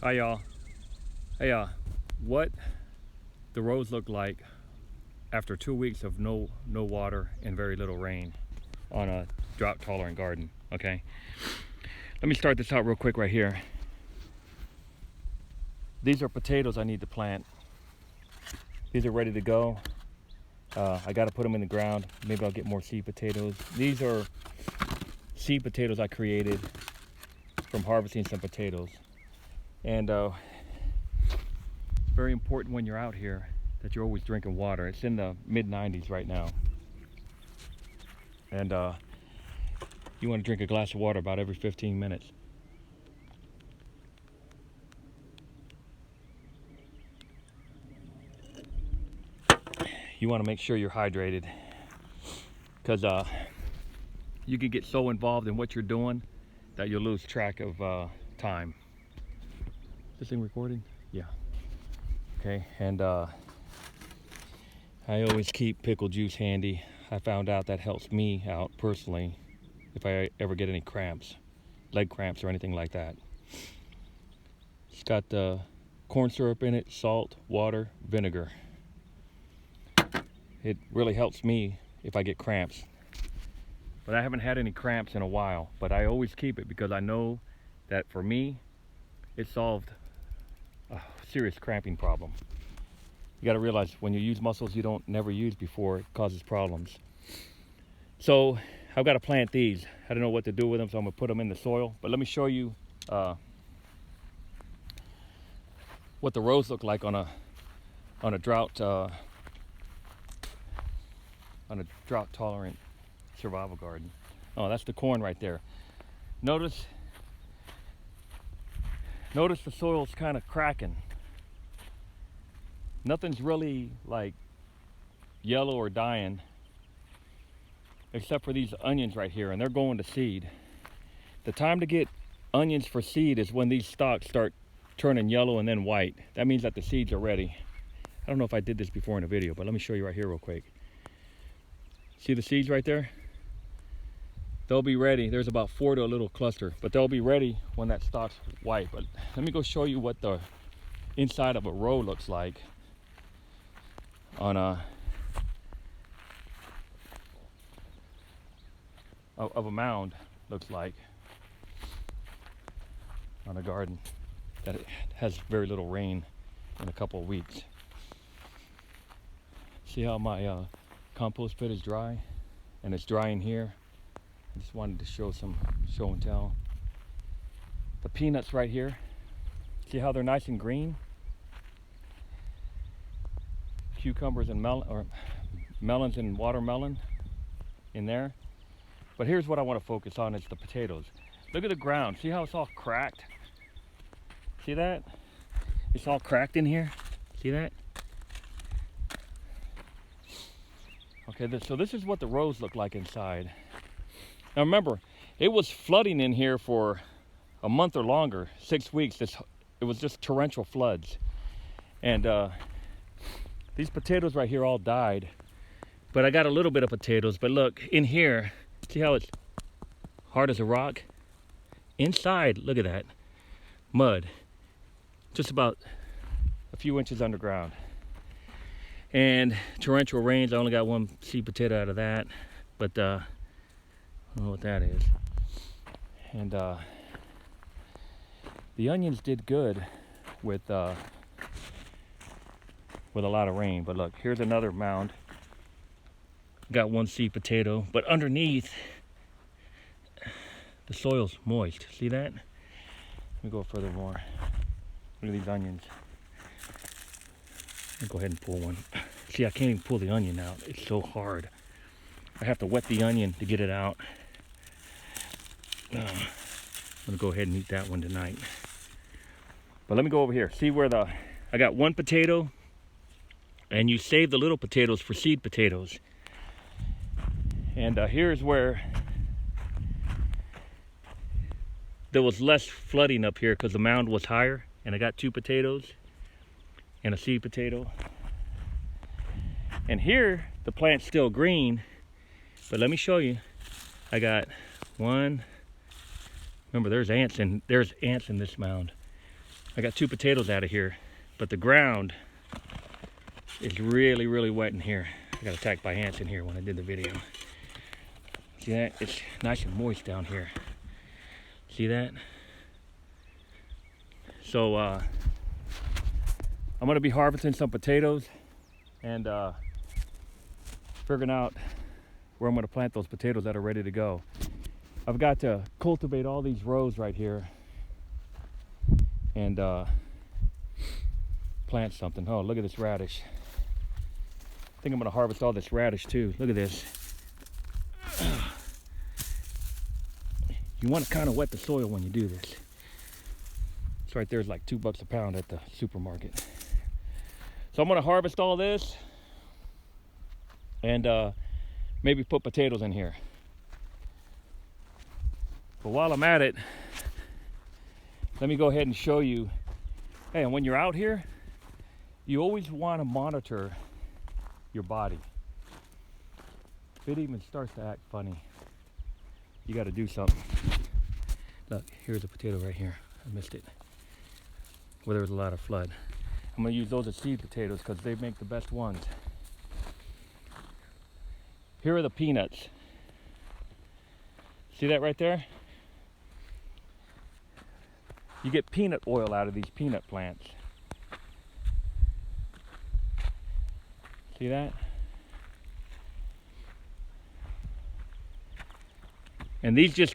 Hi y'all. Hey, what the roads look like after 2 weeks of no water and very little rain on a drought tolerant garden. Okay, let me start this out real quick right here. These are potatoes I need to plant. These are ready to go. I got to put them in the ground. Maybe I'll get more seed potatoes. These are seed potatoes I created from harvesting some potatoes. And it's very important when you're out here that you're always drinking water. It's in the mid-90s right now. And you want to drink a glass of water about every 15 minutes. You want to make sure you're hydrated, because you can get so involved in what you're doing that you'll lose track of time. Is this thing recording? Yeah. Okay, and I always keep pickle juice handy. I found out that helps me out personally if I ever get any cramps, leg cramps or anything like that. It's got corn syrup in it, salt, water, vinegar. It really helps me if I get cramps. But I haven't had any cramps in a while, but I always keep it because I know that for me, it solved a serious cramping problem. You gotta realize when you use muscles you don't never use before, it causes problems. So I've got to plant these. I don't know what to do with them, so I'm gonna put them in the soil. But let me show you what the rows look like on a drought tolerant survival garden. Oh, that's the corn right there. Notice the soil's kind of cracking. Nothing's really like yellow or dying except for these onions right here, and they're going to seed. The time to get onions for seed is when these stalks start turning yellow and then white. That means that the seeds are ready. I don't know if I did this before in a video, but let me show you right here real quick. See the seeds right there? They'll be ready. There's about 4 to a little cluster, but they'll be ready when that stalk's white. But let me go show you what the inside of a row looks like on a mound looks like on a garden that it has very little rain in a couple of weeks. See how my compost pit is dry, and it's drying here. I just wanted to show some show and tell. The peanuts right here, see how they're nice and green? Cucumbers and melons and watermelon in there. But here's what I want to focus on is the potatoes. Look at the ground. See how it's all cracked? See that? It's all cracked in here. See that? Okay, so this is what the rows look like inside. Now remember, it was flooding in here for a month or longer, 6 weeks. It was just torrential floods. And these potatoes right here all died. But I got a little bit of potatoes. But look, in here, see how it's hard as a rock? Inside, look at that, mud. Just about a few inches underground. And torrential rains, I only got one seed potato out of that. But I don't know what that is. And the onions did good with a lot of rain. But look, here's another mound. Got one seed potato, but underneath the soil's moist. See that? Let me go further more. Look at these onions. Let me go ahead and pull one. See, I can't even pull the onion out. It's so hard. I have to wet the onion to get it out. I'm gonna go ahead and eat that one tonight. But let me go over here. See where I got one potato, and you save the little potatoes for seed potatoes. And here's where there was less flooding up here because the mound was higher, and I got 2 potatoes and a seed potato. And here the plant's still green, but let me show you. I got one. Remember, there's ants in this mound. I got 2 potatoes out of here, but the ground is really, really wet in here. I got attacked by ants in here when I did the video. See that? It's nice and moist down here. See that? So I'm gonna be harvesting some potatoes and figuring out where I'm gonna plant those potatoes that are ready to go. I've got to cultivate all these rows right here and plant something. Oh, look at this radish. I think I'm gonna harvest all this radish too. Look at this. You want to kind of wet the soil when you do this. It's right there is like $2 a pound at the supermarket. So I'm gonna harvest all this and maybe put potatoes in here. But while I'm at it, let me go ahead and show you, hey, and when you're out here, you always want to monitor your body. If it even starts to act funny, you got to do something. Look, here's a potato right here. I missed it. Where there was a lot of flood. I'm going to use those as seed potatoes because they make the best ones. Here are the peanuts. See that right there? You get peanut oil out of these peanut plants. See that? And these just